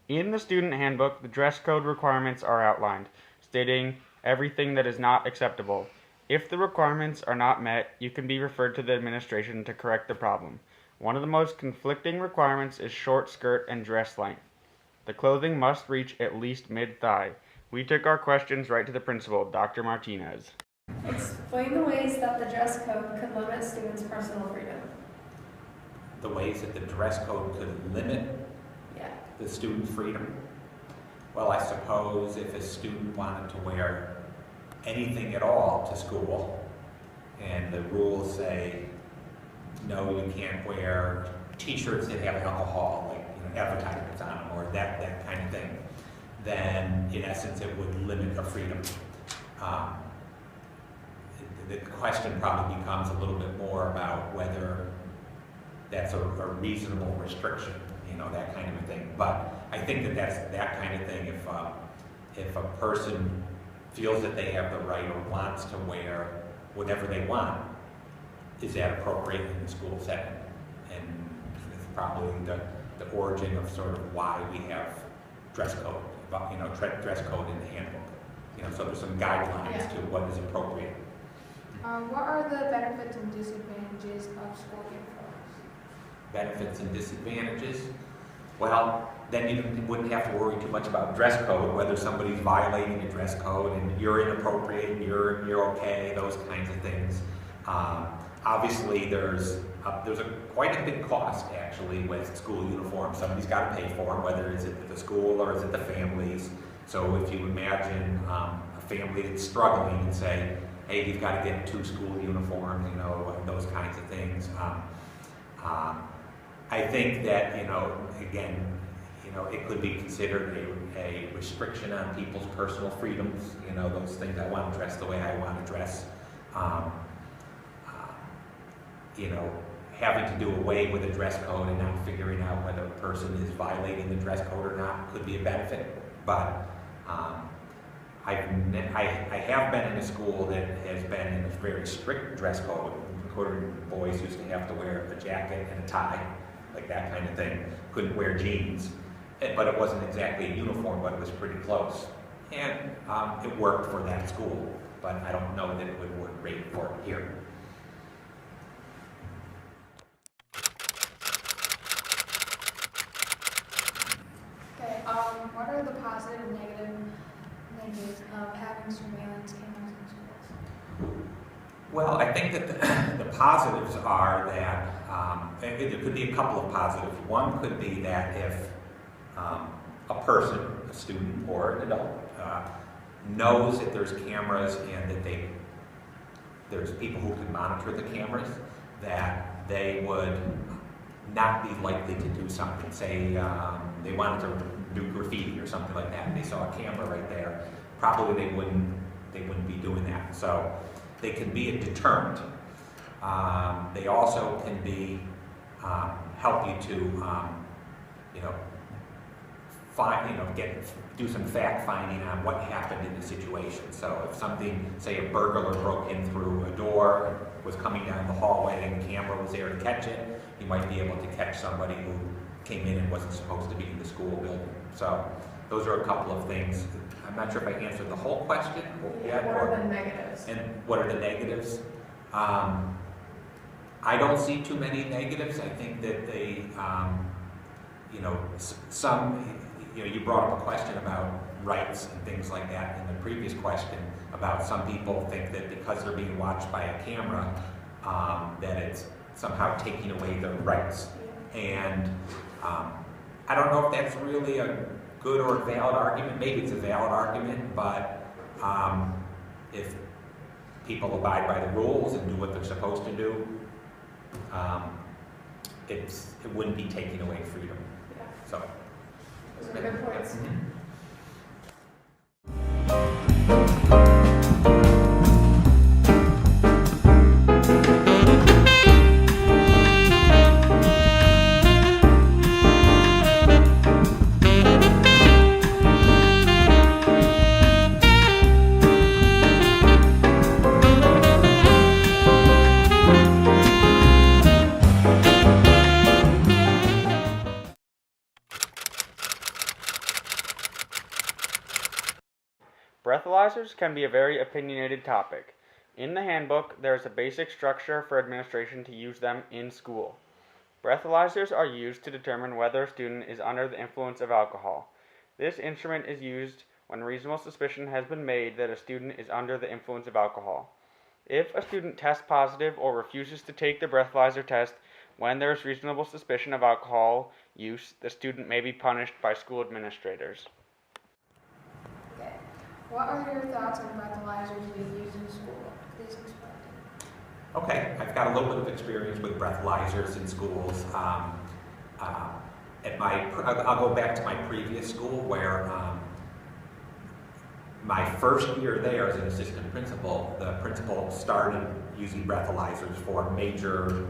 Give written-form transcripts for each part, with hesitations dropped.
In the student handbook, the dress code requirements are outlined, stating everything that is not acceptable. If the requirements are not met, you can be referred to the administration to correct the problem. One of the most conflicting requirements is short skirt and dress length. The clothing must reach at least mid-thigh. We took our questions right to the principal, Dr. Martinez. Explain the ways that the dress code could limit students' personal freedom. The ways that the dress code could limit Yeah. the student freedom? Well, I suppose if a student wanted to wear anything at all to school, and the rules say, no, you can't wear t-shirts that have alcohol, like advertisements on them, or that kind of thing, then in essence it would limit their freedom. The question probably becomes a little bit more about whether that's a reasonable restriction, that kind of a thing. But I think that that's that kind of thing. If a person feels that they have the right or wants to wear whatever they want, is that appropriate in the school setting? And it's probably the origin of sort of why we have dress code, dress code in the handbook. So there's some guidelines to what is appropriate. What are the benefits and disadvantages of school uniforms? Benefits and disadvantages? Well, then you wouldn't have to worry too much about dress code, whether somebody's violating a dress code and you're inappropriate and you're okay, those kinds of things. Obviously, there's quite a big cost actually with school uniforms. Somebody's got to pay for them, whether it's at the school or is it the families. So if you imagine a family that's struggling and say, hey, you've got to get 2 school uniforms, those kinds of things. I think that, again, it could be considered a restriction on people's personal freedoms, those things. I want to dress the way I want to dress. Having to do away with a dress code and not figuring out whether a person is violating the dress code or not could be a benefit. But I have been in a school that has been in a very strict dress code, including boys used to have to wear a jacket and a tie, like that kind of thing. Couldn't wear jeans, but it wasn't exactly a uniform, but it was pretty close. And it worked for that school, but I don't know that it would work great for it here. Okay, what are the positive and negatives of having surveillance cameras in schools? Well, I think that the positives are that, there could be a couple of positives. One could be that if a person, a student or an adult, knows that there's cameras and that there's people who can monitor the cameras, that they would not be likely to do something. Say they wanted to do graffiti or something like that, and they saw a camera right there, probably they wouldn't be doing that. So they can be a deterrent. They also can be help you to do some fact finding on what happened in the situation. So if something, say a burglar broke in through a door, was coming down the hallway and the camera was there to catch it, you might be able to catch somebody who came in and wasn't supposed to be in the school building. So those are a couple of things. I'm not sure if I answered the whole question yet. What are the negatives? And what are the negatives? I don't see too many negatives. I think that they, you brought up a question about rights and things like that in the previous question about some people think that because they're being watched by a camera, that it's somehow taking away their rights. And I don't know if that's really a good or a valid argument. Maybe it's a valid argument, but if people abide by the rules and do what they're supposed to do, it wouldn't be taking away freedom. Yeah. So. Those are good points. Mhm. Breathalyzers can be a very opinionated topic. In the handbook, there is a basic structure for administration to use them in school. Breathalyzers are used to determine whether a student is under the influence of alcohol. This instrument is used when reasonable suspicion has been made that a student is under the influence of alcohol. If a student tests positive or refuses to take the breathalyzer test when there is reasonable suspicion of alcohol use, the student may be punished by school administrators. Okay. What are your thoughts on breathalyzers being used in school? Please explain. Okay, I've got a little bit of experience with breathalyzers in schools. I'll go back to my previous school where my first year there as an assistant principal, the principal started using breathalyzers for major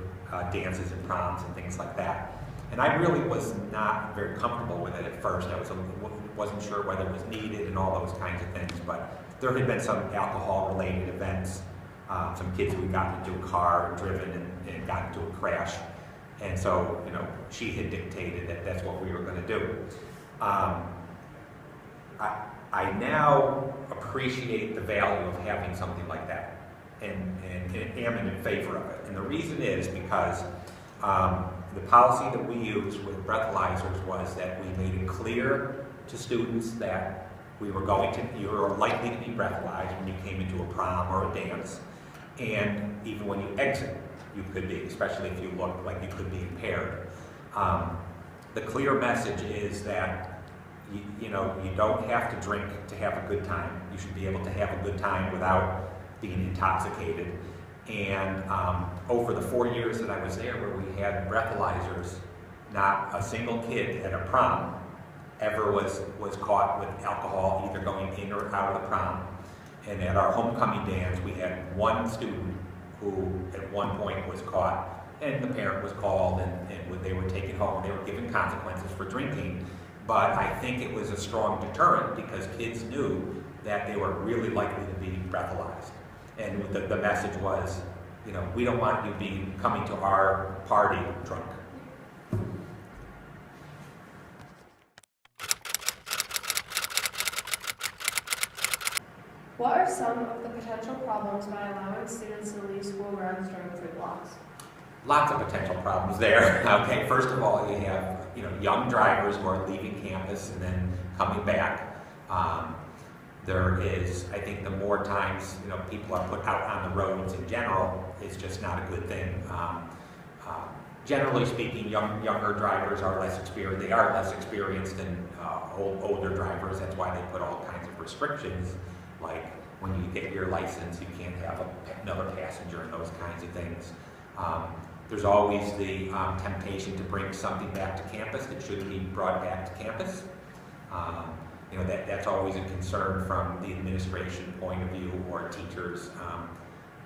dances and proms and things like that. And I really was not very comfortable with it at first. I wasn't sure whether it was needed and all those kinds of things, but there had been some alcohol-related events. Some kids who got into a car, driven, and got into a crash. And so, she had dictated that that's what we were going to do. I now appreciate the value of having something like that and am in favor of it. And the reason is because the policy that we used with breathalyzers was that we made it clear to students that you were likely to be breathalyzed when you came into a prom or a dance. And even when you exit, you could be, especially if you look like you could be impaired. The clear message is that you don't have to drink to have a good time. You should be able to have a good time without being intoxicated. And over the 4 years that I was there where we had breathalyzers, not a single kid at a prom ever was caught with alcohol either going in or out of the prom. And at our homecoming dance, we had one student who at one point was caught, and the parent was called, and when they were taken home, they were given consequences for drinking. But I think it was a strong deterrent because kids knew that they were really likely to be breathalyzed. And the message was, we don't want you coming to our party drunk. What are some of the potential problems by allowing students to leave school grounds during food blocks? Lots of potential problems there. Okay, first of all, you have young drivers who are leaving campus and then coming back. There is, I think, the more times people are put out on the roads in general, it's just not a good thing. Generally speaking, younger drivers are less experienced. They are less experienced than older drivers. That's why they put all kinds of restrictions, like when you get your license, you can't have another passenger and those kinds of things. There's always the temptation to bring something back to campus that shouldn't be brought back to campus. That's always a concern from the administration point of view or teachers.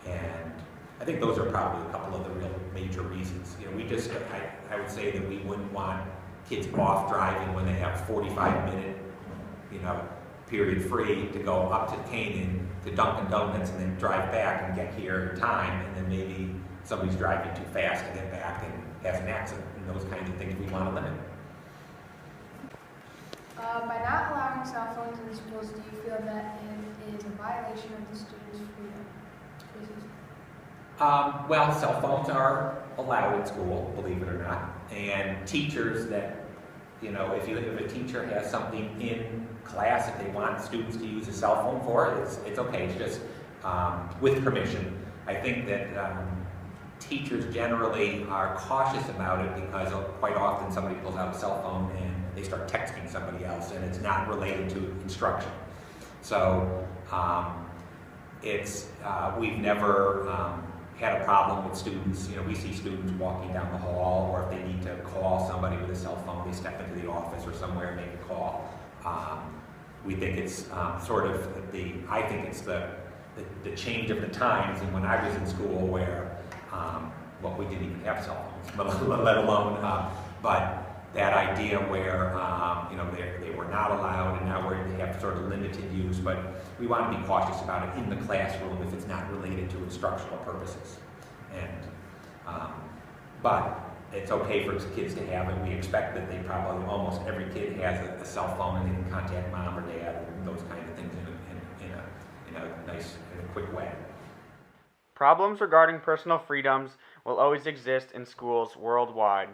And I think those are probably a couple of the real major reasons. I would say that we wouldn't want kids off driving when they have 45-minute, period free to go up to Canaan to Dunkin' Donuts and then drive back and get here in time, and then maybe somebody's driving too fast to get back and has an accident, and those kinds of things we want to limit. By not allowing cell phones in schools, do you feel that it is a violation of the students' freedom? Well, cell phones are allowed in school, believe it or not, and teachers that, if a teacher has something in class that they want students to use a cell phone for, it's okay. It's just with permission. I think that teachers generally are cautious about it because quite often somebody pulls out a cell phone and they start texting somebody else, and it's not related to instruction. So we've never had a problem with students. We see students walking down the hall, or if they need to call somebody with a cell phone, they step into the office or somewhere and make a call. We think it's I think it's the change of the times. And when I was in school where, we didn't even have cell phones, let alone, but that idea where, they were not allowed, and now they have sort of limited use, but we want to be cautious about it in the classroom if it's not related to instructional purposes. But it's okay for kids to have it. We expect that almost every kid has a cell phone, and they can contact mom or dad and those kinds of things in a nice, in a quick way. Problems regarding personal freedoms will always exist in schools worldwide.